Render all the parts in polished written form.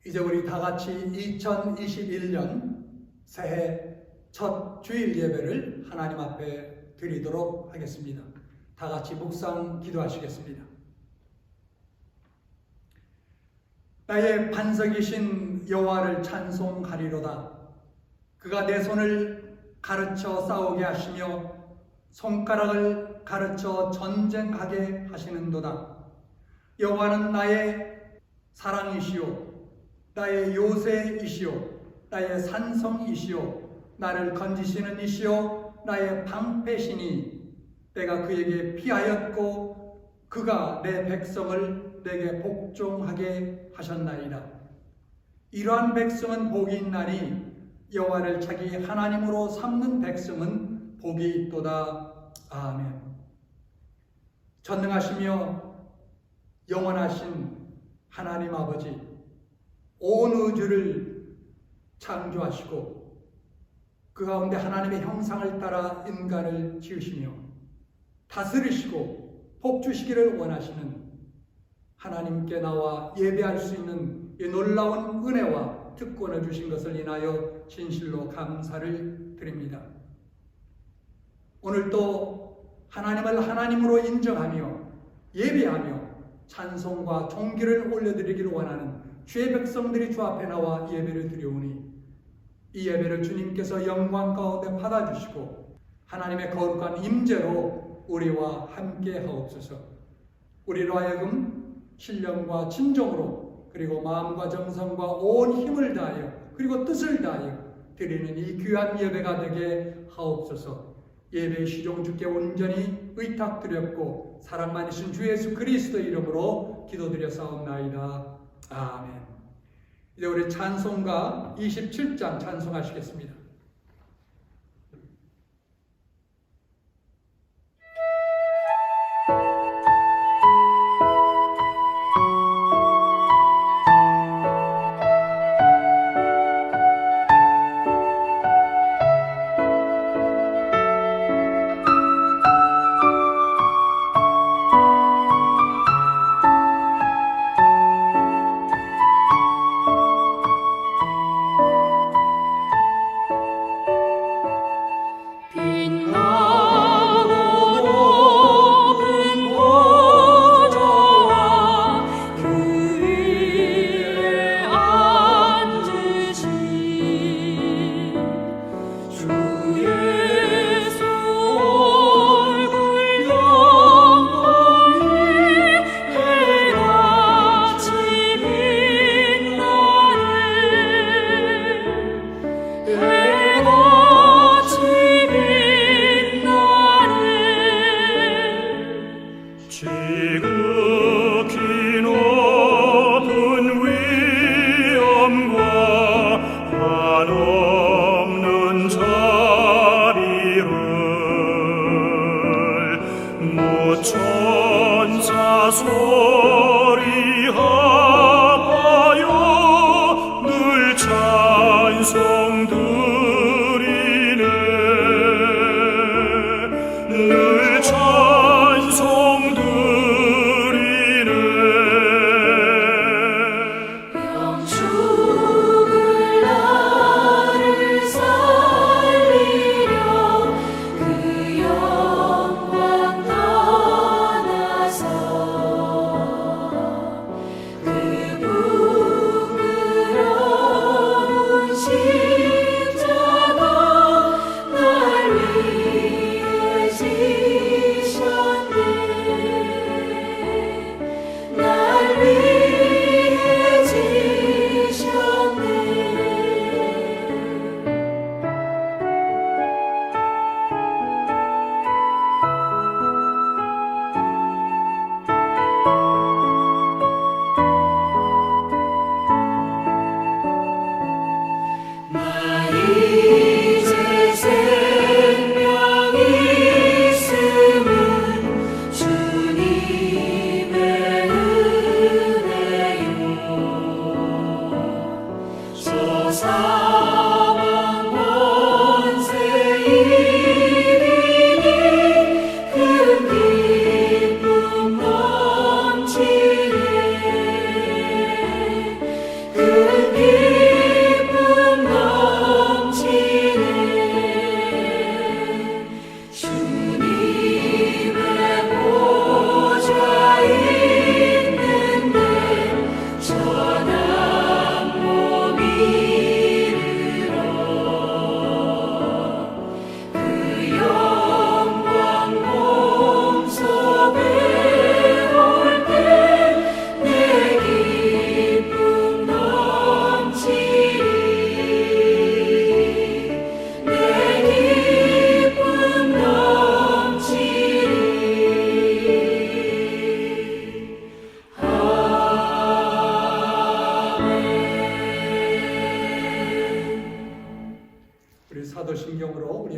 이제 우리 다 같이 2021년 새해 첫 주일 예배를 하나님 앞에 드리도록 하겠습니다. 다 같이 묵상 기도하시겠습니다. 나의 반석이신 여호와를 찬송하리로다. 그가 내 손을 가르쳐 싸우게 하시며 손가락을 가르쳐 전쟁하게 하시는도다. 여호와는 나의 사랑이시오, 나의 요새이시오, 나의 산성이시오, 나를 건지시는 이시오, 나의 방패시니 내가 그에게 피하였고 그가 내 백성을 내게 복종하게 하셨나이다. 이러한 백성은 복이 있나니 여호와를 자기 하나님으로 삼는 백성은 복이 있도다. 아멘. 전능하시며 영원하신 하나님 아버지, 온 우주를 창조하시고 그 가운데 하나님의 형상을 따라 인간을 지으시며 다스리시고 복주시기를 원하시는 하나님께 나와 예배할 수 있는 이 놀라운 은혜와 특권을 주신 것을 인하여 진실로 감사를 드립니다. 오늘도 하나님을 하나님으로 인정하며 예배하며 찬송과 존귀를 올려드리기를 원하는 주의 백성들이 주 앞에 나와 예배를 드리오니 이 예배를 주님께서 영광 가운데 받아주시고 하나님의 거룩한 임재로 우리와 함께 하옵소서. 우리로 하여금 신령과 진정으로 그리고 마음과 정성과 온 힘을 다하여 그리고 뜻을 다하여 드리는 이 귀한 예배가 되게 하옵소서. 예배의 시종 주께 온전히 의탁드렸고 사랑 많으신 주 예수 그리스도의 이름으로 기도드렸사옵나이다. 아멘. 이제 우리 찬송가 27장 찬송하시겠습니다.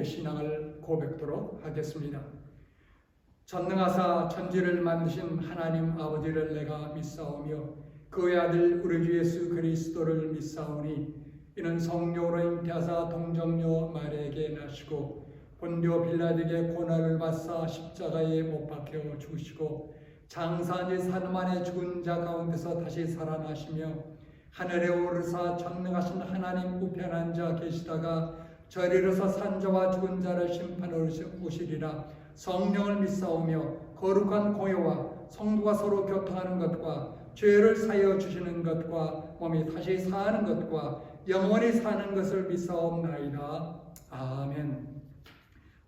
신앙을 고백토록 하겠습니다. 전능하사 천지를 만드신 하나님 아버지를 내가 믿사오며 그의 아들 우리 주 예수 그리스도를 믿사오니 이는 성령으로 잉태하사 동정녀 마리아에게 나시고 본디오 빌라에게 고난을 받사 십자가에 못 박혀 죽으시고 장사한 지 사흘 만에 죽은 자 가운데서 다시 살아나시며 하늘에 오르사 전능하신 하나님 우편에 앉아 계시다가 저리로서 산자와 죽은 자를 심판하러 오시리라. 성령을 믿사오며 거룩한 공회와 성도가 서로 교통하는 것과 죄를 사하여 주시는 것과 몸이 다시 사는 것과 영원히 사는 것을 믿사옵나이다. 아멘.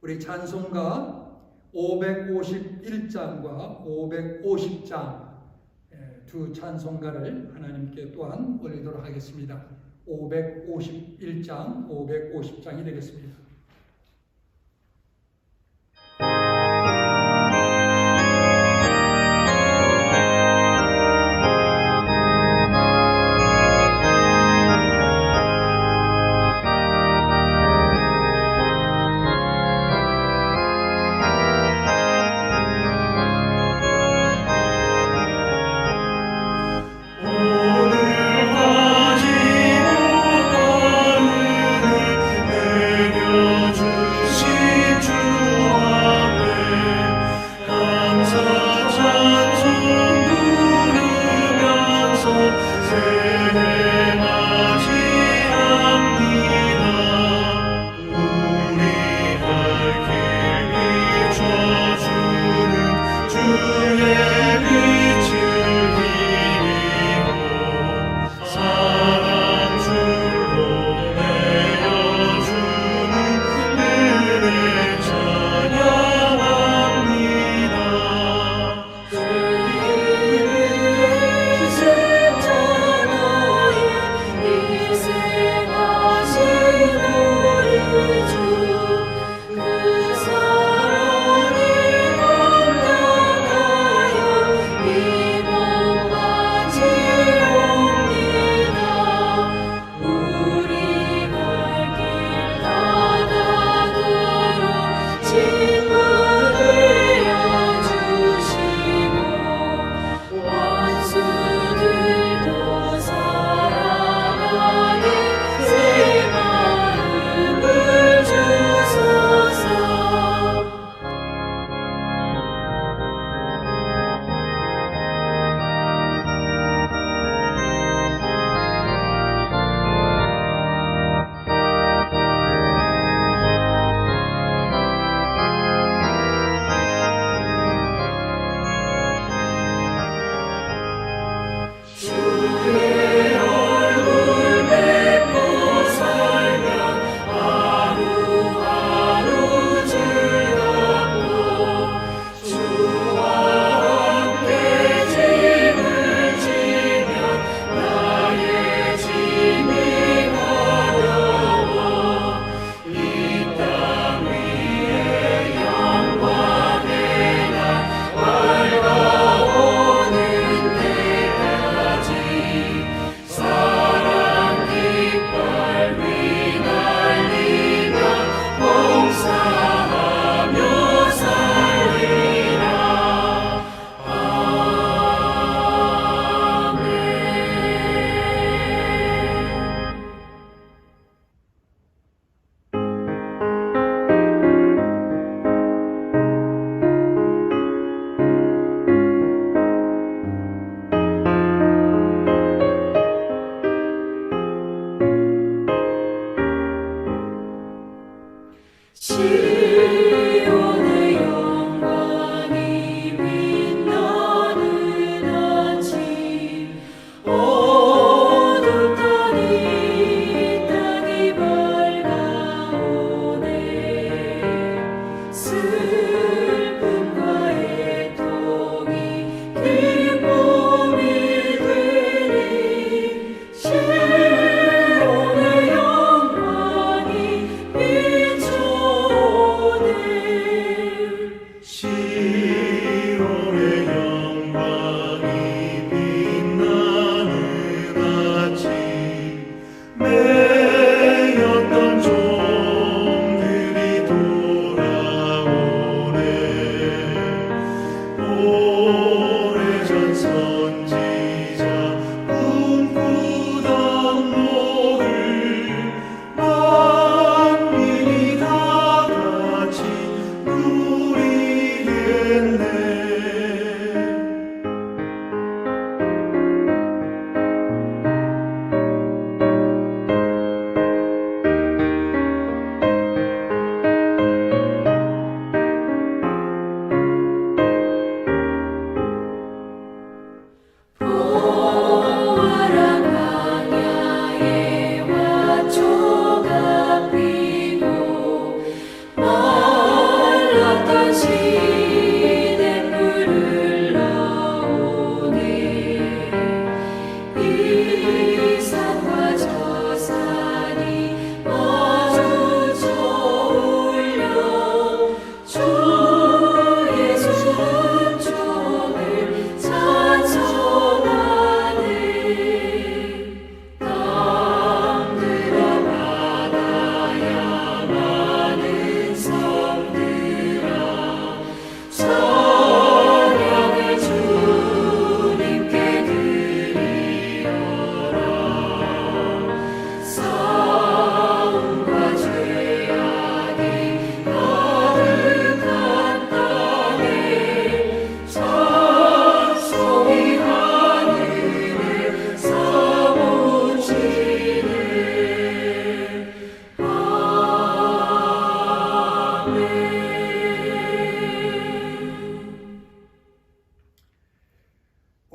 우리 찬송가 551장과 550장 두 찬송가를 하나님께 또한 올리도록 하겠습니다. 551장, 550장이 되겠습니다.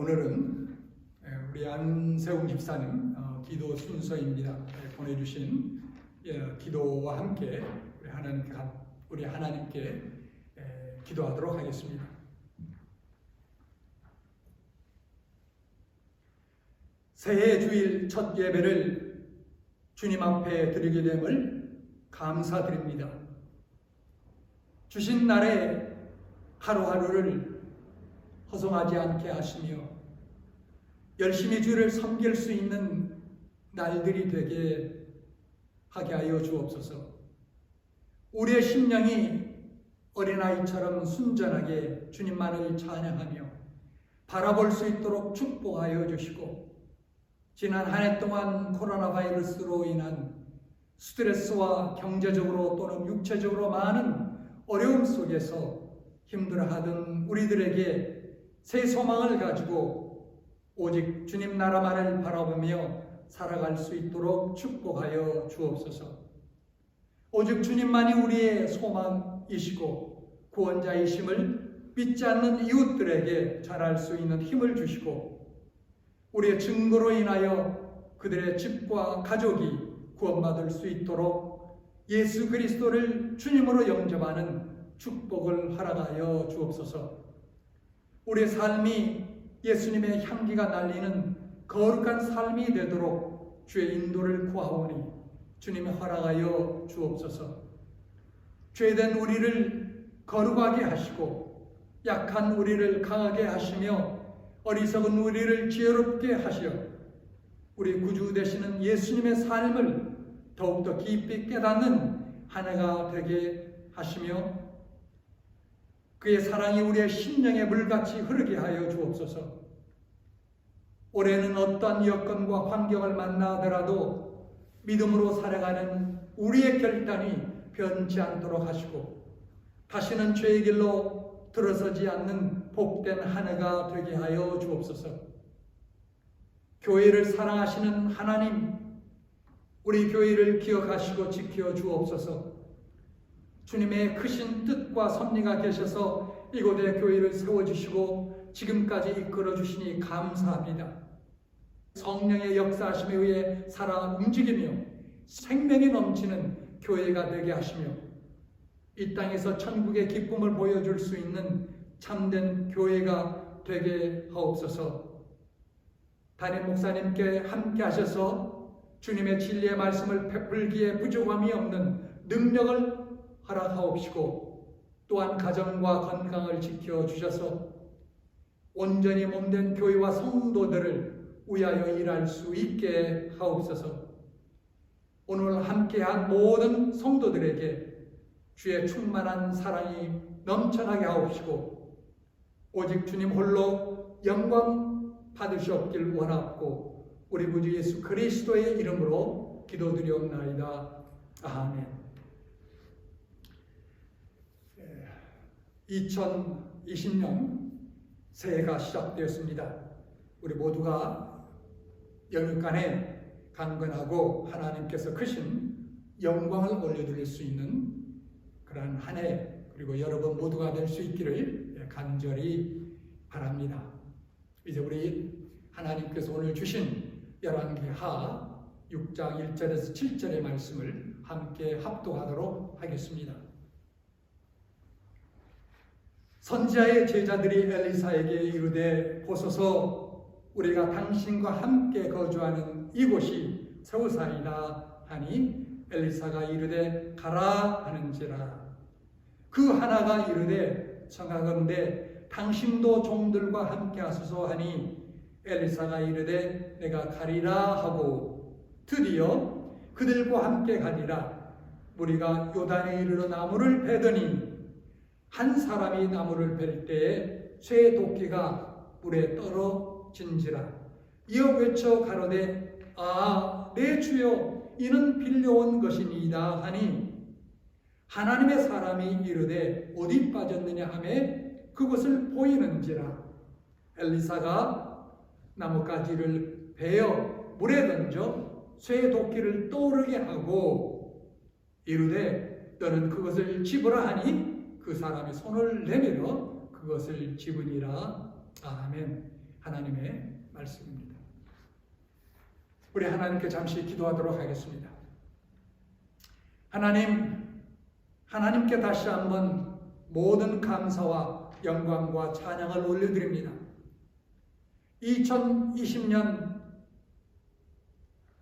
오늘은 우리 안세웅 집사님 기도 순서입니다. 보내주신 기도와 함께 우리 하나님께 기도하도록 하겠습니다. 새해 주일 첫 예배를 주님 앞에 드리게 됨을 감사드립니다. 주신 날에 하루하루를 허송하지 않게 하시며 열심히 주를 섬길 수 있는 날들이 되게 하게 하여 주옵소서. 우리의 심령이 어린아이처럼 순전하게 주님만을 찬양하며 바라볼 수 있도록 축복하여 주시고, 지난 한 해 동안 코로나 바이러스로 인한 스트레스와 경제적으로 또는 육체적으로 많은 어려움 속에서 힘들어하던 우리들에게 새 소망을 가지고 오직 주님 나라만을 바라보며 살아갈 수 있도록 축복하여 주옵소서. 오직 주님만이 우리의 소망이시고 구원자이심을 믿지 않는 이웃들에게 전할 수 있는 힘을 주시고, 우리의 증거로 인하여 그들의 집과 가족이 구원받을 수 있도록 예수 그리스도를 주님으로 영접하는 축복을 허락하여 주옵소서. 우리의 삶이 예수님의 향기가 날리는 거룩한 삶이 되도록 주의 인도를 구하오니 주님이 허락하여 주옵소서. 죄된 우리를 거룩하게 하시고 약한 우리를 강하게 하시며 어리석은 우리를 지혜롭게 하시어 우리 구주 되시는 예수님의 삶을 더욱더 깊이 깨닫는 한 해가 되게 하시며 그의 사랑이 우리의 심령에 물같이 흐르게 하여 주옵소서. 올해는 어떠한 여건과 환경을 만나더라도 믿음으로 살아가는 우리의 결단이 변치 않도록 하시고 다시는 죄의 길로 들어서지 않는 복된 한 해가 되게 하여 주옵소서. 교회를 사랑하시는 하나님, 우리 교회를 기억하시고 지켜 주옵소서. 주님의 크신 뜻과 섭리가 계셔서 이곳에 교회를 세워주시고 지금까지 이끌어 주시니 감사합니다. 성령의 역사하심에 의해 살아 움직이며 생명이 넘치는 교회가 되게 하시며 이 땅에서 천국의 기쁨을 보여줄 수 있는 참된 교회가 되게 하옵소서. 담임 목사님께 함께 하셔서 주님의 진리의 말씀을 베풀기에 부족함이 없는 능력을 허락하옵시고 또한 가정과 건강을 지켜주셔서 온전히 몸된 교회와 성도들을 위하여 일할 수 있게 하옵소서. 오늘 함께한 모든 성도들에게 주의 충만한 사랑이 넘쳐나게 하옵시고 오직 주님 홀로 영광 받으시옵길 원하옵고 우리 구주 예수 그리스도의 이름으로 기도드리옵나이다. 아멘. 2020년 새해가 시작되었습니다. 우리 모두가 영육간에 강건하고 하나님께서 크신 영광을 올려드릴 수 있는 그런 한 해, 그리고 여러분 모두가 될 수 있기를 간절히 바랍니다. 이제 우리 하나님께서 오늘 주신 열왕기하 6장 1절에서 7절의 말씀을 함께 합독하도록 하겠습니다. 선지자의 제자들이 엘리사에게 이르되 보소서 우리가 당신과 함께 거주하는 이곳이 세우사이다 하니 엘리사가 이르되 가라 하는지라. 그 하나가 이르되 청하건대 당신도 종들과 함께 하소서 하니 엘리사가 이르되 내가 가리라 하고 드디어 그들과 함께 가니라. 무리가 요단에 이르러 나무를 베더니 한 사람이 나무를 벨 때에 쇠 도끼가 물에 떨어진지라. 이어 외쳐 가로되 내 주여 이는 빌려온 것이니이다 하니 하나님의 사람이 이르되 어디 빠졌느냐 하매 그것을 보이는지라. 엘리사가 나뭇가지를 베어 물에 던져 쇠 도끼를 떠오르게 하고 이르되 너는 그것을 집으라 하니 그 사람이 손을 내밀어 그것을 집으니라. 아멘. 하나님의 말씀입니다. 우리 하나님께 잠시 기도하도록 하겠습니다. 하나님께 다시 한번 모든 감사와 영광과 찬양을 올려드립니다. 2020년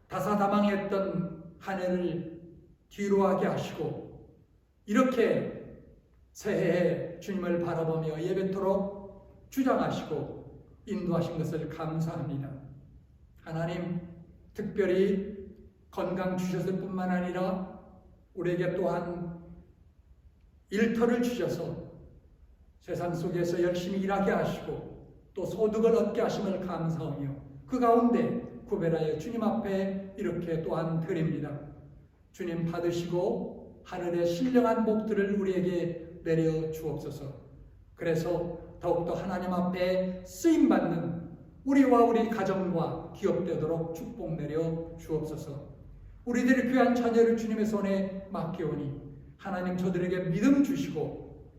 다사다망했던 한 해를 뒤로하게 하시고 이렇게 새해에 주님을 바라보며 예배토록 주장하시고 인도하신 것을 감사합니다. 하나님, 특별히 건강 주셨을 뿐만 아니라 우리에게 또한 일터를 주셔서 세상 속에서 열심히 일하게 하시고 또 소득을 얻게 하심을 감사하며 그 가운데 구별하여 주님 앞에 이렇게 또한 드립니다. 주님 받으시고 하늘의 신령한 복들을 우리에게 내려 주옵소서. 그래서 더욱더 하나님 앞에 쓰임받는 우리와 우리 가정과 기업되도록 축복 내려 주옵소서. 우리들의 귀한 자녀를 주님의 손에 맡기오니 하나님 저들에게 믿음 주시고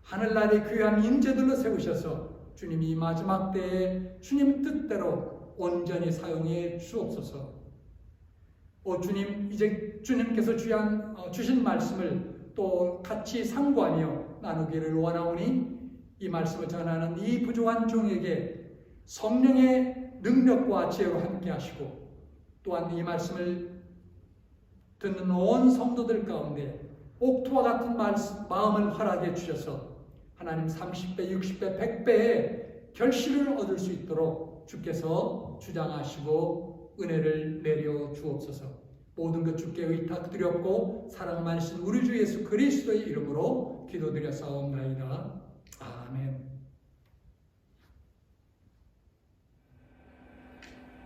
하늘나라의 귀한 인재들로 세우셔서 주님이 마지막 때에 주님 뜻대로 온전히 사용해 주옵소서. 주님, 이제 주님께서 주신 말씀을 또 같이 상고하며 나누기를 원하오니 이 말씀을 전하는 이 부족한 종에게 성령의 능력과 지혜로 함께 하시고 또한 이 말씀을 듣는 온 성도들 가운데 옥토와 같은 마음을 허락해 주셔서 하나님 30배, 60배, 100배의 결실을 얻을 수 있도록 주께서 주장하시고 은혜를 내려 주옵소서. 모든 것 주께 의탁드렸고 사랑 많으신 우리 주 예수 그리스도의 이름으로 기도드렸사옵나이다. 아멘.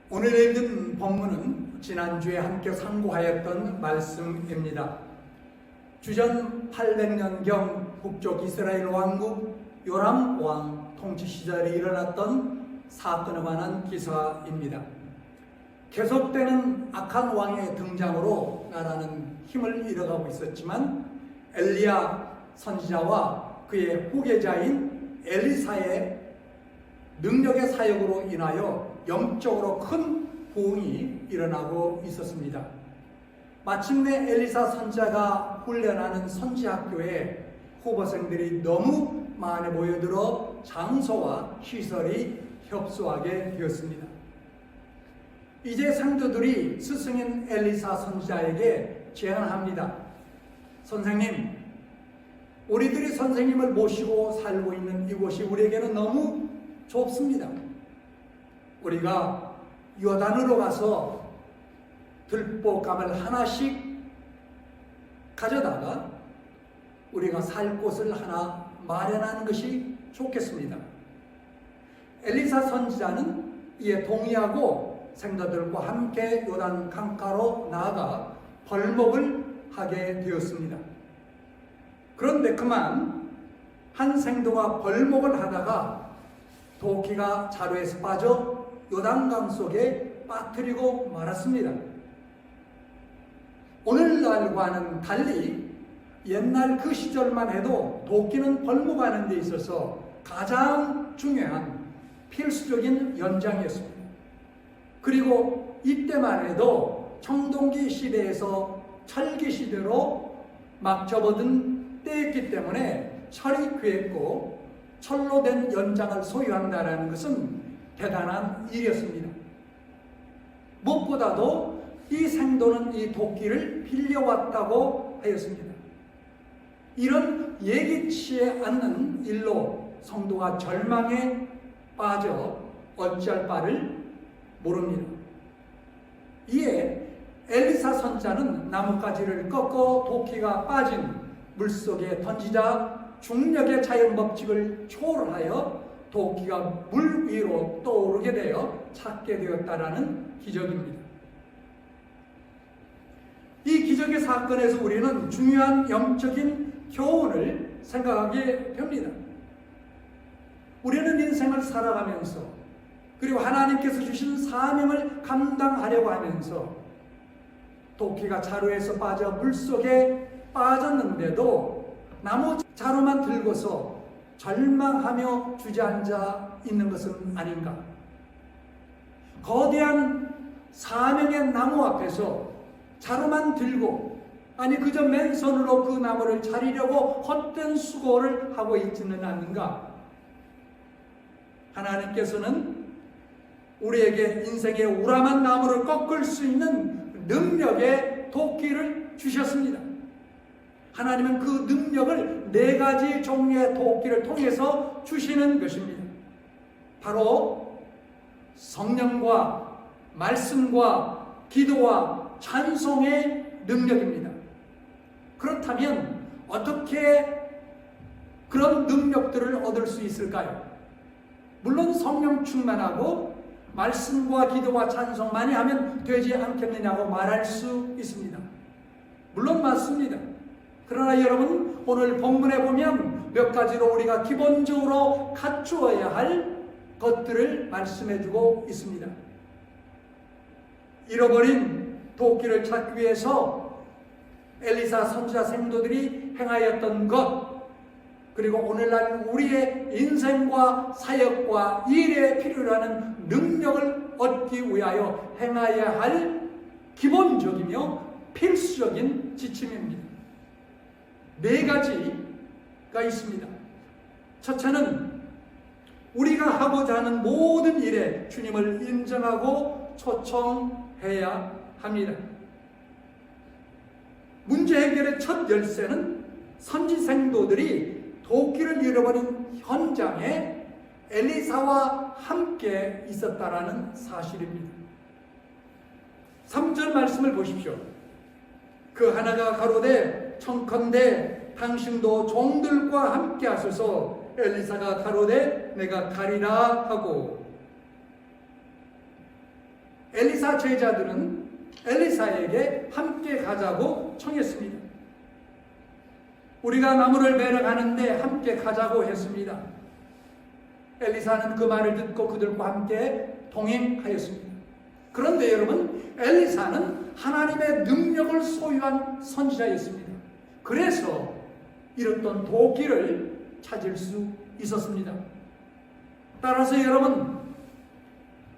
오늘 읽은 본문은 지난주에 함께 상고하였던 말씀입니다. 주전 800년경 북쪽 이스라엘 왕국 요람 왕 통치 시절에 일어났던 사건에 관한 기사입니다. 계속되는 악한 왕의 등장으로 나라는 힘을 잃어가고 있었지만 엘리야 선지자와 그의 후계자인 엘리사의 능력의 사역으로 인하여 영적으로 큰 부흥이 일어나고 있었습니다. 마침내 엘리사 선지자가 훈련하는 선지학교에 후보생들이 너무 많이 모여들어 장소와 시설이 협소하게 되었습니다. 이제 성도들이 스승인 엘리사 선지자에게 제안합니다. 선생님, 우리들이 선생님을 모시고 살고 있는 이곳이 우리에게는 너무 좁습니다. 우리가 요단으로 가서 들보감을 하나씩 가져다가 우리가 살 곳을 하나 마련하는 것이 좋겠습니다. 엘리사 선지자는 이에 동의하고 성도들과 함께 요단 강가로 나아가 벌목을 하게 되었습니다. 그런데 그만 한 성도가 벌목을 하다가 도끼가 자루에서 빠져 요단강 속에 빠뜨리고 말았습니다. 오늘날과는 달리 옛날 그 시절만 해도 도끼는 벌목하는 데 있어서 가장 중요한 필수적인 연장이었습니다. 그리고 이때만 해도 청동기 시대에서 철기 시대로 막 접어든 때였기 때문에 철이 귀했고 철로 된 연장을 소유한다는 것은 대단한 일이었습니다. 무엇보다도 이 생도는 이 도끼를 빌려왔다고 하였습니다. 이런 예기치 않는 일로 성도가 절망에 빠져 어찌할 바를 모릅니다. 이에 엘리사 선지자는 나뭇가지를 꺾어 도끼가 빠진 물속에 던지자 중력의 자연법칙을 초월하여 도끼가 물 위로 떠오르게 되어 찾게 되었다라는 기적입니다. 이 기적의 사건에서 우리는 중요한 영적인 교훈을 생각하게 됩니다. 우리는 인생을 살아가면서 그리고 하나님께서 주신 사명을 감당하려고 하면서 도끼가 자루에서 빠져 물속에 빠졌는데도 나무 자루만 들고서 절망하며 주저앉아 있는 것은 아닌가? 거대한 사명의 나무 앞에서 자루만 들고, 아니 그저 맨손으로 그 나무를 자르려고 헛된 수고를 하고 있지는 않는가? 하나님께서는 우리에게 인생의 우람한 나무를 꺾을 수 있는 능력의 도끼를 주셨습니다. 하나님은 그 능력을 4가지 종류의 도끼를 통해서 주시는 것입니다. 바로 성령과 말씀과 기도와 찬송의 능력입니다. 그렇다면 어떻게 그런 능력들을 얻을 수 있을까요? 물론 성령 충만하고 말씀과 기도와 찬송만이 하면 되지 않겠느냐고 말할 수 있습니다. 물론 맞습니다. 그러나 여러분, 오늘 본문에 보면 몇 가지로 우리가 기본적으로 갖추어야 할 것들을 말씀해주고 있습니다. 잃어버린 도끼를 찾기 위해서 엘리사 선지자 생도들이 행하였던 것, 그리고 오늘날 우리의 인생과 사역과 일에 필요로 하는 능력을 얻기 위하여 행해야 할 기본적이며 필수적인 지침입니다. 4가지가 있습니다. 첫째는 우리가 하고자 하는 모든 일에 주님을 인정하고 초청해야 합니다. 문제 해결의 첫 열쇠는 선지생도들이 도끼를 잃어버린 현장에 엘리사와 함께 있었다라는 사실입니다. 3절 말씀을 보십시오. 그 하나가 가로되 청컨대 당신도 종들과 함께 하소서. 엘리사가 가로되 내가 가리라 하고, 엘리사 제자들은 엘리사에게 함께 가자고 청했습니다. 우리가 나무를 베러 가는데 함께 가자고 했습니다. 엘리사는 그 말을 듣고 그들과 함께 동행하였습니다. 그런데 여러분, 엘리사는 하나님의 능력을 소유한 선지자였습니다. 그래서 잃었던 도끼를 찾을 수 있었습니다. 따라서 여러분,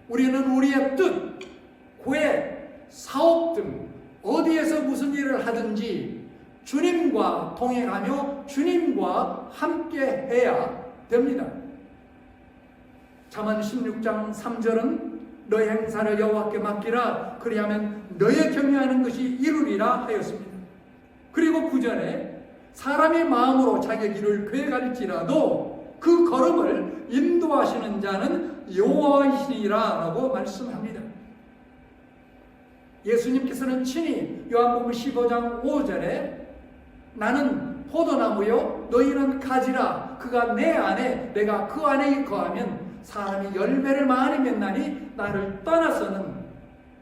우리는 우리의 뜻, 계획, 사업 등 어디에서 무슨 일을 하든지 주님과 동행하며 주님과 함께 해야 됩니다. 잠언 16장 3절은 너의 행사를 여호와께 맡기라, 그리하면 너의 경영하는 것이 이루리라 하였습니다. 그리고 9절에 사람의 마음으로 자기 길을 계획할지라도 그 걸음을 인도하시는 자는 여호와이시니라 라고 말씀합니다. 예수님께서는 친히 요한복음 15장 5절에 나는 포도나무요 너희는 가지라, 그가 내 안에 내가 그 안에 거하면 사람이 열매를 많이 맺나니 나를 떠나서는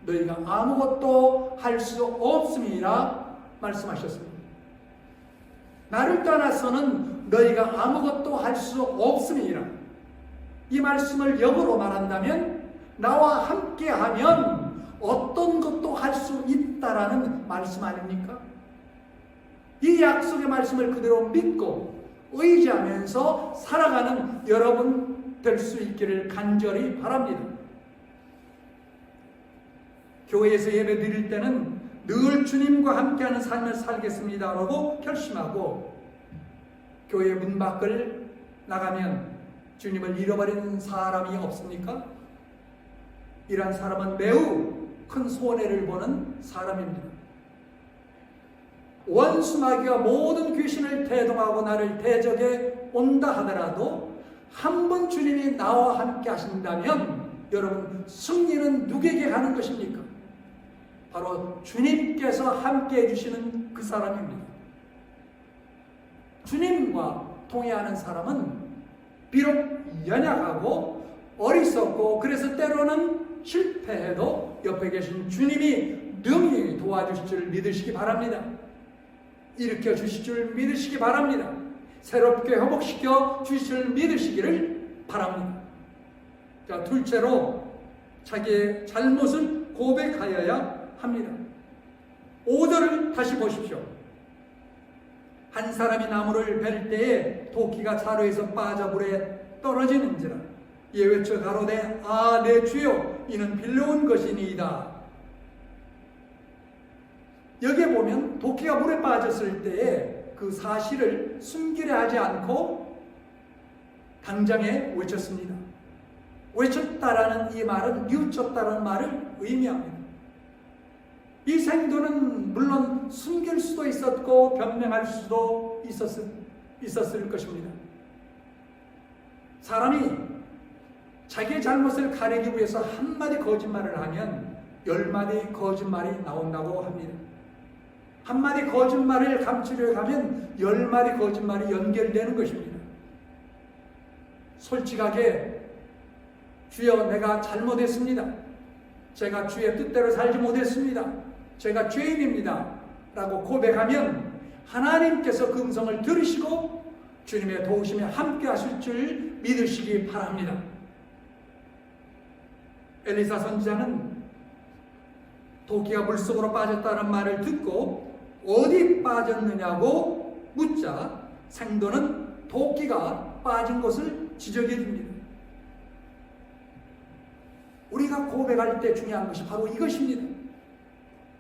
너희가 아무것도 할 수 없음이라 말씀하셨습니다. 나를 떠나서는 너희가 아무것도 할 수 없음이라. 이 말씀을 역으로 말한다면 나와 함께하면 어떤 것도 할 수 있다라는 말씀 아닙니까? 이 약속의 말씀을 그대로 믿고 의지하면서 살아가는 여러분 될 수 있기를 간절히 바랍니다. 교회에서 예배 드릴 때는 늘 주님과 함께하는 삶을 살겠습니다라고 결심하고, 교회 문 밖을 나가면 주님을 잃어버린 사람이 없습니까? 이런 사람은 매우 큰 손해를 보는 사람입니다. 원수 마귀가 모든 귀신을 대동하고 나를 대적해 온다 하더라도 한 번 주님이 나와 함께 하신다면 여러분, 승리는 누구에게 가는 것입니까? 바로 주님께서 함께 해주시는 그 사람입니다. 주님과 동행하는 사람은 비록 연약하고 어리석고 그래서 때로는 실패해도 옆에 계신 주님이 능히 도와주실 줄 믿으시기 바랍니다. 일으켜 주실 줄 믿으시기 바랍니다. 새롭게 회복시켜 주실 줄 믿으시기를 바랍니다. 자, 둘째로 자기의 잘못을 고백하여야 합니다. 5절을 다시 보십시오. 한 사람이 나무를 벨 때에 도끼가 자루에서 빠져 물에 떨어지는지라 이에 외쳐 가로되 아 내 주여 이는 빌려온 것이니이다. 여기에 보면 도끼가 물에 빠졌을 때에 그 사실을 숨기려 하지 않고 당장에 외쳤습니다. 외쳤다라는 이 말은 뉘우쳤다라는 말을 의미합니다. 이 생도는 물론 숨길 수도 있었고 변명할 수도 있었을 것입니다. 사람이 자기의 잘못을 가리기 위해서 한마디 거짓말을 하면 10마디 거짓말이 나온다고 합니다. 한마디 거짓말을 감추려고 하면 10마디 거짓말이 연결되는 것입니다. 솔직하게 주여 내가 잘못했습니다. 제가 주의 뜻대로 살지 못했습니다. 제가 죄인입니다. 라고 고백하면 하나님께서 그 음성을 들으시고 주님의 도우심에 함께 하실 줄 믿으시기 바랍니다. 엘리사 선지자는 도끼가 물속으로 빠졌다는 말을 듣고 어디 빠졌느냐고 묻자 생도는 도끼가 빠진 곳을 지적해 줍니다. 우리가 고백할 때 중요한 것이 바로 이것입니다.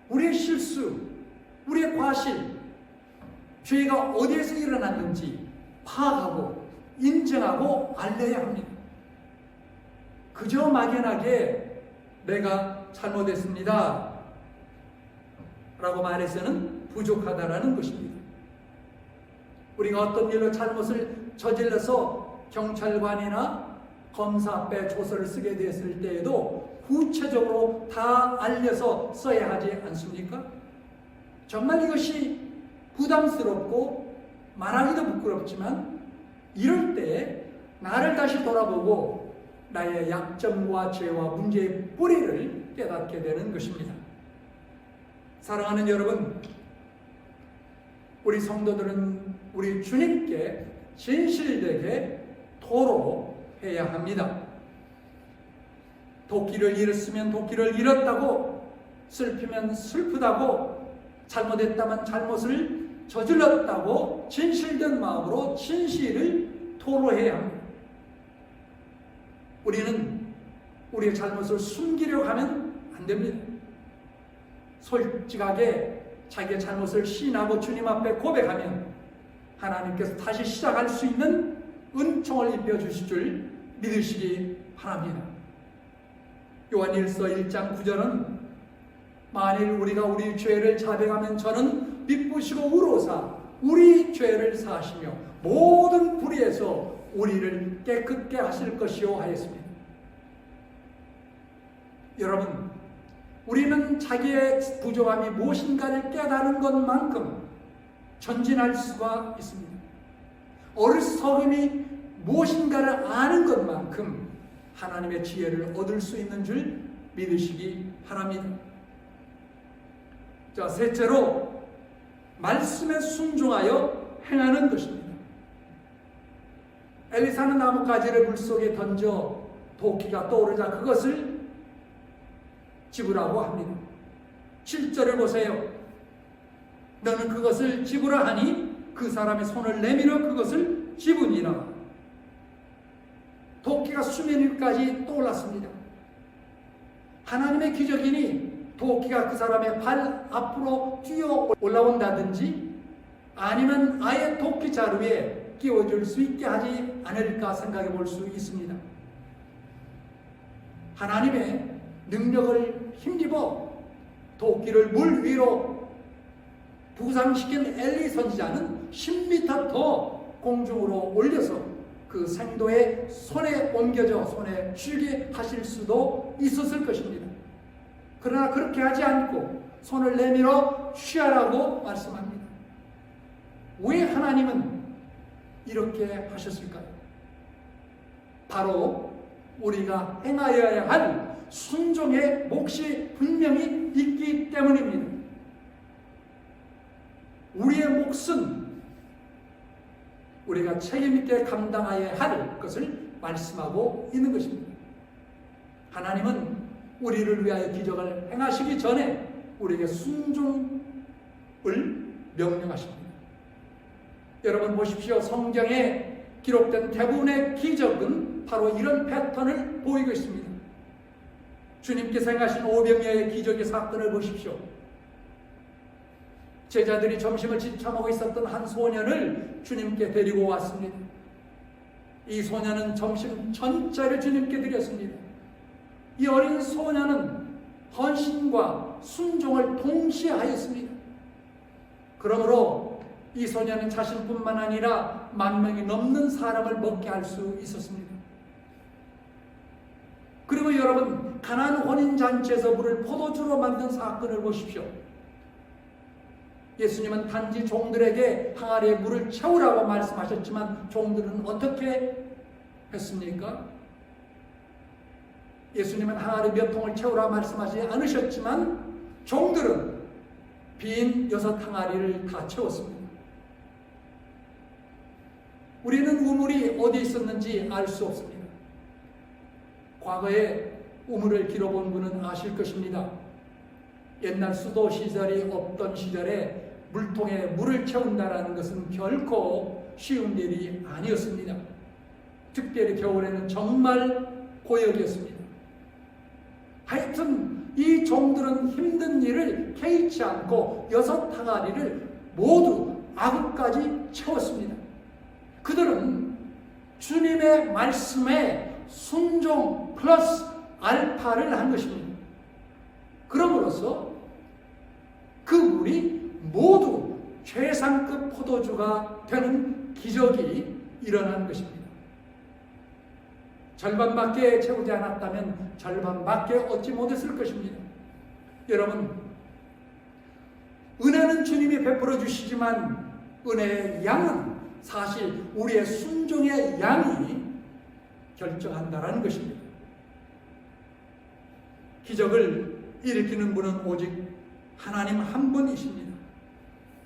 우리의 실수, 우리의 과실, 죄가 어디에서 일어났는지 파악하고 인정하고 알려야 합니다. 그저 막연하게 내가 잘못했습니다 라고 말해서는 부족하다라는 것입니다. 우리가 어떤 일로 잘못을 저질러서 경찰관이나 검사 앞에 조서를 쓰게 됐을 때에도 구체적으로 다 알려서 써야 하지 않습니까? 정말 이것이 부담스럽고 말하기도 부끄럽지만 이럴 때 나를 다시 돌아보고 나의 약점과 죄와 문제의 뿌리를 깨닫게 되는 것입니다. 사랑하는 여러분, 우리 성도들은 우리 주님께 진실되게 토로해야 합니다. 도끼를 잃었으면 도끼를 잃었다고, 슬프면 슬프다고, 잘못했다면 잘못을 저질렀다고 진실된 마음으로 진실을 토로해야 합니다. 우리는 우리의 잘못을 숨기려고 하면 안 됩니다. 솔직하게 자기의 잘못을 시인하고 주님 앞에 고백하면 하나님께서 다시 시작할 수 있는 은총을 입혀주실 줄 믿으시기 바랍니다. 요한일서 1장 9절은 만일 우리가 우리 죄를 자백하면 저는 미쁘시고 우로사 우리 죄를 사하시며 모든 불의에서 우리를 깨끗게 하실 것이요 하였습니다. 여러분, 우리는 자기의 부족함이 무엇인가를 깨달은 것만큼 전진할 수가 있습니다. 어리석음이 무엇인가를 아는 것만큼 하나님의 지혜를 얻을 수 있는 줄 믿으시기 바랍니다. 자, 셋째로 말씀에 순종하여 행하는 것입니다. 엘리사는 나뭇가지를 물속에 던져 도끼가 떠오르자 그것을 집으라고 합니다. 7절을 보세요. 너는 그것을 집으라 하니 그 사람의 손을 내밀어 그것을 집으니라. 도끼가 수면 위까지 떠올랐습니다. 하나님의 기적이니 도끼가 그 사람의 발 앞으로 뛰어 올라온다든지 아니면 아예 도끼 자루에 끼워줄 수 있게 하지 않을까 생각해 볼 수 있습니다. 하나님의 능력을 힘입어 도끼를 물 위로 부상시킨 엘리 선지자는 10m 더 공중으로 올려서 그 생도의 손에 옮겨져 손에 쥐게 하실 수도 있었을 것입니다. 그러나 그렇게 하지 않고 손을 내밀어 취하라고 말씀합니다. 왜 하나님은 이렇게 하셨을까요? 바로 우리가 행하여야 할 순종의 몫이 분명히 있기 때문입니다. 우리의 몫은 우리가 책임있게 감당해야 할 것을 말씀하고 있는 것입니다. 하나님은 우리를 위하여 기적을 행하시기 전에 우리에게 순종을 명령하십니다. 여러분 보십시오. 성경에 기록된 대부분의 기적은 바로 이런 패턴을 보이고 있습니다. 주님께서 행하신 오병이어의 기적의 사건을 보십시오. 제자들이 점심을 지참하고 있었던 한 소년을 주님께 데리고 왔습니다. 이 소년은 점심 전체를 주님께 드렸습니다. 이 어린 소년은 헌신과 순종을 동시에 하였습니다. 그러므로 이 소년은 자신뿐만 아니라 10,000명이 넘는 사람을 먹게 할 수 있었습니다. 그리고 여러분, 가나안 혼인잔치에서 물을 포도주로 만든 사건을 보십시오. 예수님은 단지 종들에게 항아리에 물을 채우라고 말씀하셨지만 종들은 어떻게 했습니까? 예수님은 항아리 몇 통을 채우라고 말씀하지 않으셨지만 종들은 빈 6항아리를 다 채웠습니다. 우리는 우물이 어디 있었는지 알 수 없습니다. 과거에 우물을 길어본 분은 아실 것입니다. 옛날 수도 시설이 없던 시절에 물통에 물을 채운다는 것은 결코 쉬운 일이 아니었습니다. 특별히 겨울에는 정말 고역이었습니다. 하여튼 이 종들은 힘든 일을 개의치 않고 6항아리를 모두 아구까지 채웠습니다. 그들은 주님의 말씀에 순종 플러스 알파를 한 것입니다. 그럼으로써 그 물이 모두 최상급 포도주가 되는 기적이 일어난 것입니다. 절반밖에 채우지 않았다면 절반밖에 얻지 못했을 것입니다. 여러분, 은혜는 주님이 베풀어 주시지만 은혜의 양은 사실 우리의 순종의 양이 결정한다는 것입니다. 기적을 일으키는 분은 오직 하나님 한 분이십니다.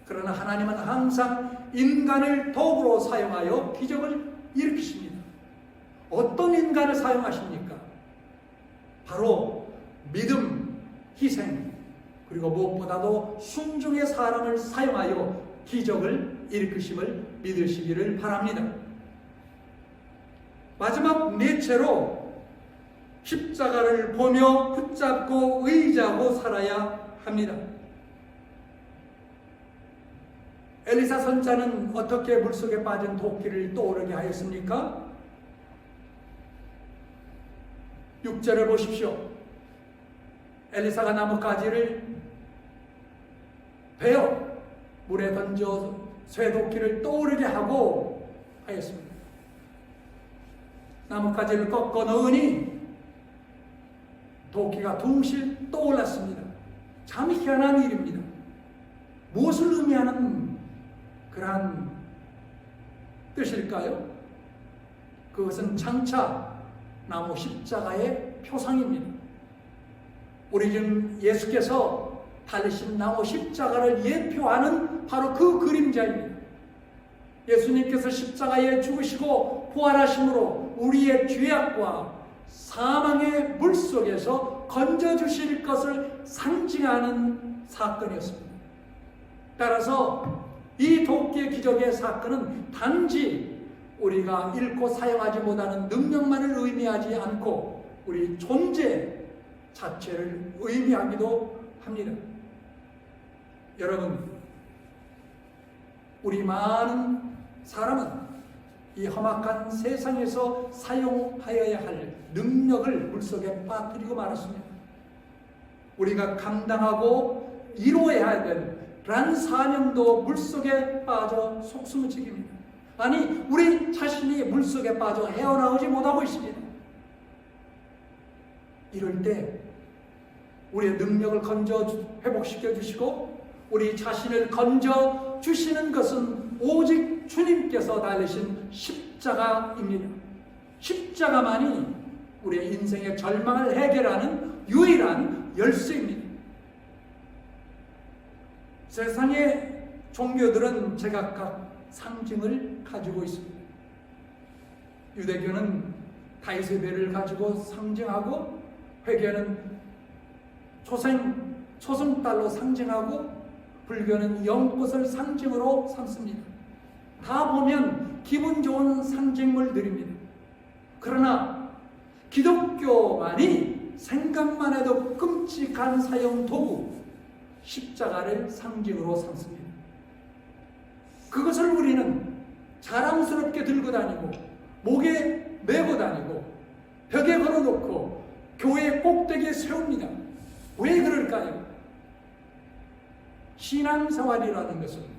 그러나 하나님은 항상 인간을 도구로 사용하여 기적을 일으키십니다. 어떤 인간을 사용하십니까? 바로 믿음, 희생, 그리고 무엇보다도 순종의 사람을 사용하여 기적을 일으키심을 믿으시기를 바랍니다. 마지막 넷째로 십자가를 보며 붙잡고 의지하고 살아야 합니다. 엘리사 선자는 어떻게 물속에 빠진 도끼를 떠오르게 하였습니까? 6절을 보십시오. 엘리사가 나뭇가지를 베어 물에 던져 쇠도끼를 떠오르게 하고 하였습니다. 나뭇가지를 꺾어 넣으니 도끼가 둥실 떠올랐습니다. 참 희한한 일입니다. 무엇을 의미하는 그러한 뜻일까요? 그것은 장차 나무 십자가의 표상입니다. 우리 지금 예수께서 달리신 나무 십자가를 예표하는 바로 그 그림자입니다. 예수님께서 십자가에 죽으시고 부활하심으로 우리의 죄악과 사망의 물속에서 건져주실 것을 상징하는 사건이었습니다. 따라서 이 도끼의 기적의 사건은 단지 우리가 읽고 사용하지 못하는 능력만을 의미하지 않고 우리 존재 자체를 의미하기도 합니다. 여러분, 우리 많은 사람은 이 험악한 세상에서 사용하여야 할 능력을 물속에 빠뜨리고 말았습니다. 우리가 감당하고 이루어야 될 그런 사명도 물속에 빠져 속수무책입니다. 아니, 우리 자신이 물속에 빠져 헤어나오지 못하고 있습니다. 이럴 때 우리의 능력을 건져 회복시켜 주시고 우리 자신을 건져 주시는 것은 오직 주님께서 달리신 십자가입니다. 십자가만이 우리의 인생의 절망을 해결하는 유일한 열쇠입니다. 세상의 종교들은 제각각 상징을 가지고 있습니다. 유대교는 다윗의 배를 가지고 상징하고, 회개는 초승달로 상징하고, 불교는 연꽃을 상징으로 삼습니다. 다 보면 기분 좋은 상징물들입니다. 그러나 기독교만이 생각만 해도 끔찍한 사형 도구, 십자가를 상징으로 삼습니다. 그것을 우리는 자랑스럽게 들고 다니고 목에 메고 다니고 벽에 걸어놓고 교회 꼭대기에 세웁니다. 왜 그럴까요? 신앙생활이라는 것은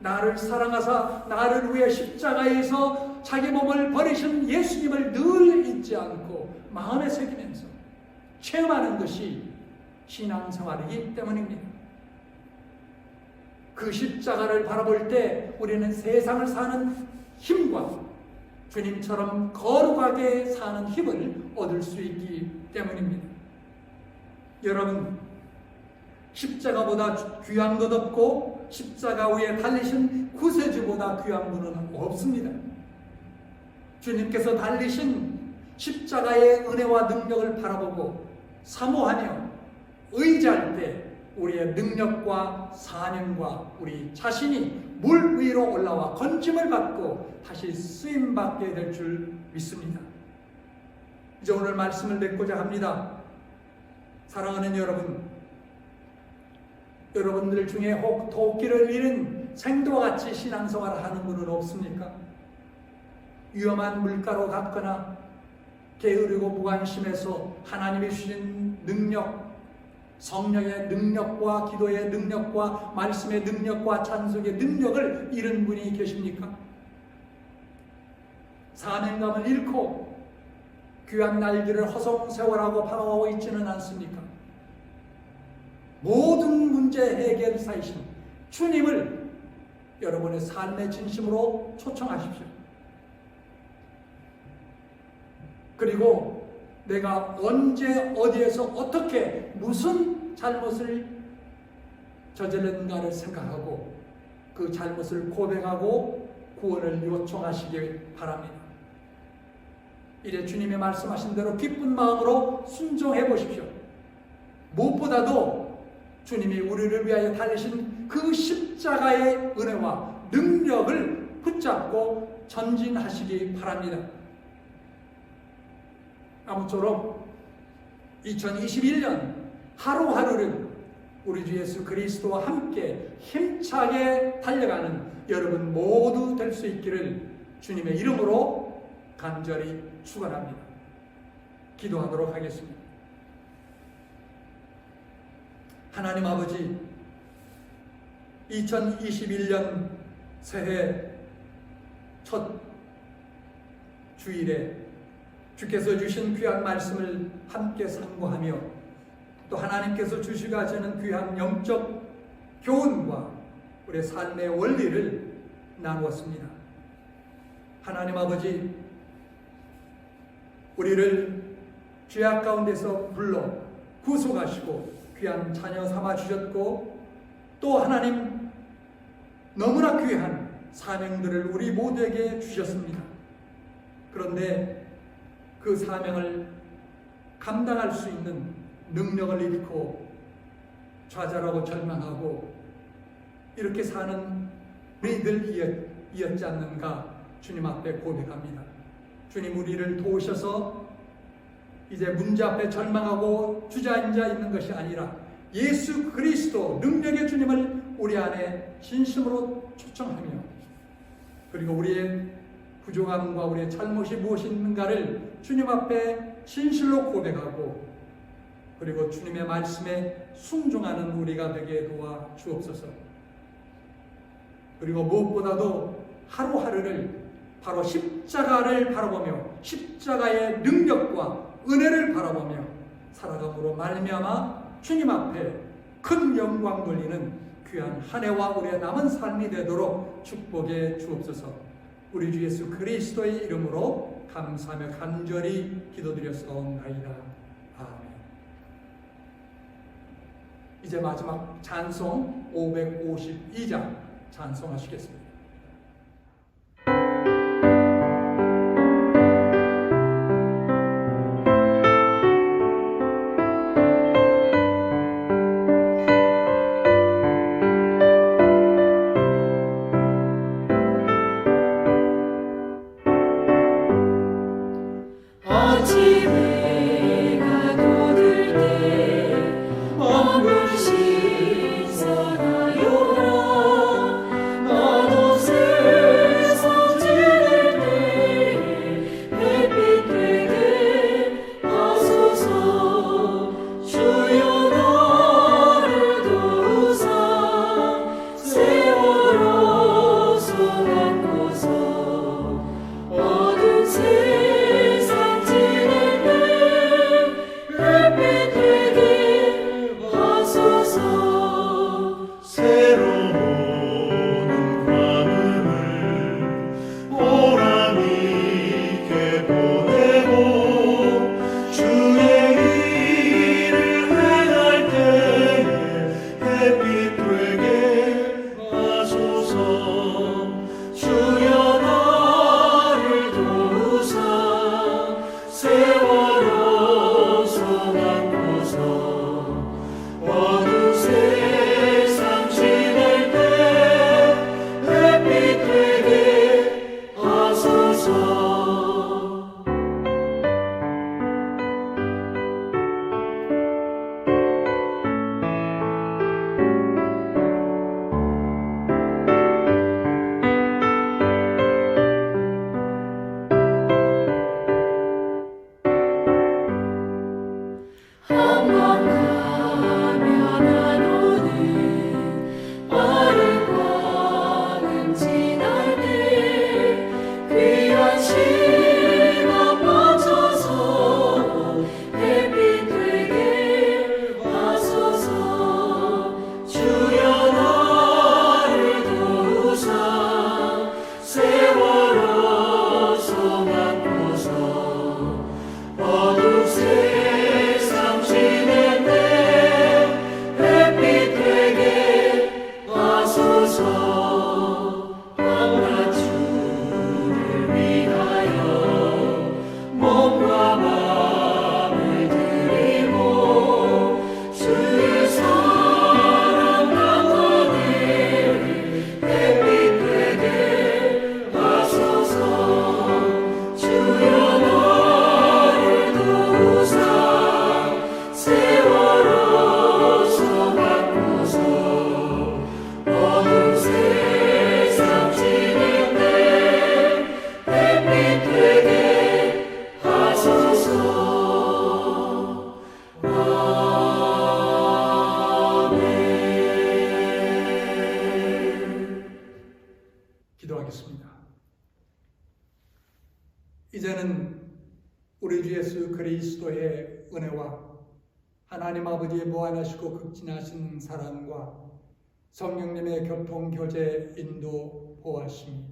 나를 사랑하사 나를 위해 십자가에서 자기 몸을 버리신 예수님을 늘 잊지 않고 마음에 새기면서 체험하는 것이 신앙생활이기 때문입니다. 그 십자가를 바라볼 때 우리는 세상을 사는 힘과 주님처럼 거룩하게 사는 힘을 얻을 수 있기 때문입니다. 여러분, 십자가보다 귀한 것 없고 십자가 위에 달리신 구세주보다 귀한 분은 없습니다. 주님께서 달리신 십자가의 은혜와 능력을 바라보고 사모하며 의지할 때 우리의 능력과 사명과 우리 자신이 물 위로 올라와 건짐을 받고 다시 쓰임받게 될 줄 믿습니다. 이제 오늘 말씀을 맺고자 합니다. 사랑하는 여러분, 여러분들 중에 혹 도끼를 잃은 생도와 같이 신앙생활을 하는 분은 없습니까? 위험한 물가로 갔거나 게으르고 무관심해서 하나님이 주신 능력, 성령의 능력과 기도의 능력과 말씀의 능력과 찬송의 능력을 잃은 분이 계십니까? 사명감을 잃고 귀한 날들을 허송세월하고 바라보고 있지는 않습니까? 모든 문제 해결사이신 주님을 여러분의 삶의 진심으로 초청하십시오. 그리고 내가 언제 어디에서 어떻게 무슨 잘못을 저질렀는가를 생각하고 그 잘못을 고백하고 구원을 요청하시길 바랍니다. 이래 주님이 말씀하신 대로 기쁜 마음으로 순종해 보십시오. 무엇보다도 주님이 우리를 위하여 달리신 그 십자가의 은혜와 능력을 붙잡고 전진하시기 바랍니다. 아무쪼록 2021년 하루하루를 우리 주 예수 그리스도와 함께 힘차게 달려가는 여러분 모두 될 수 있기를 주님의 이름으로 간절히 축원합니다. 기도하도록 하겠습니다. 하나님 아버지, 2021년 새해 첫 주일에 주께서 주신 귀한 말씀을 함께 상고하며 또 하나님께서 주시고 하시는 귀한 영적 교훈과 우리의 삶의 원리를 나누었습니다. 하나님 아버지, 우리를 죄악 가운데서 불러 구속하시고 귀한 자녀 삼아 주셨고 또 하나님 너무나 귀한 사명들을 우리 모두에게 주셨습니다. 그런데 그 사명을 감당할 수 있는 능력을 잃고 좌절하고 절망하고 이렇게 사는 우리들이었지 않는가 주님 앞에 고백합니다. 주님, 우리를 도우셔서 이제 문제 앞에 절망하고 주저앉아 있는 것이 아니라 예수 그리스도 능력의 주님을 우리 안에 진심으로 초청하며 그리고 우리의 부족함과 우리의 잘못이 무엇이 있는가를 주님 앞에 진실로 고백하고 그리고 주님의 말씀에 순종하는 우리가 되게 도와 주옵소서. 그리고 무엇보다도 하루하루를 바로 십자가를 바라보며 십자가의 능력과 은혜를 바라보며 살아감으로 말미암아 주님 앞에 큰 영광 돌리는 귀한 한 해와 우리의 남은 삶이 되도록 축복해 주옵소서. 우리 주 예수 그리스도의 이름으로 감사하며 간절히 기도드렸사옵나이다. 아멘. 이제 마지막 찬송 552장 찬송하시겠습니다. 그리스도의 은혜와 하나님 아버지의 무한하시고 극진하신 사랑과 성령님의 교통, 교제, 인도, 보호하심이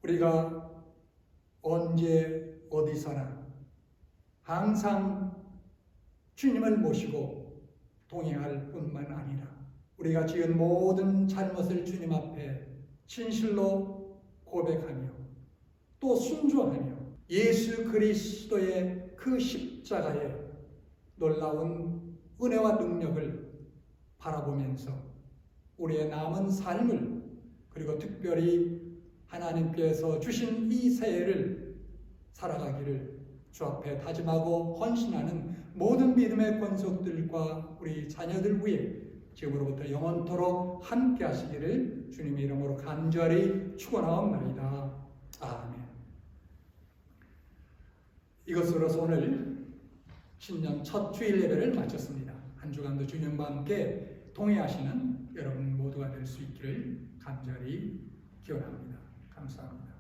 우리가 언제 어디서나 항상 주님을 모시고 동행할 뿐만 아니라 우리가 지은 모든 잘못을 주님 앞에 진실로 고백하며 또 순종하며 예수 그리스도의 그 십자가의 놀라운 은혜와 능력을 바라보면서 우리의 남은 삶을 그리고 특별히 하나님께서 주신 이 새해를 살아가기를 주 앞에 다짐하고 헌신하는 모든 믿음의 권속들과 우리 자녀들 위해 지금으로부터 영원토록 함께 하시기를 주님의 이름으로 간절히 축원하옵나이다. 아멘. 이것으로서 오늘 신년 첫 주일 예배를 마쳤습니다. 한 주간도 주님과 함께 동행하시는 여러분 모두가 될 수 있기를 간절히 기원합니다. 감사합니다.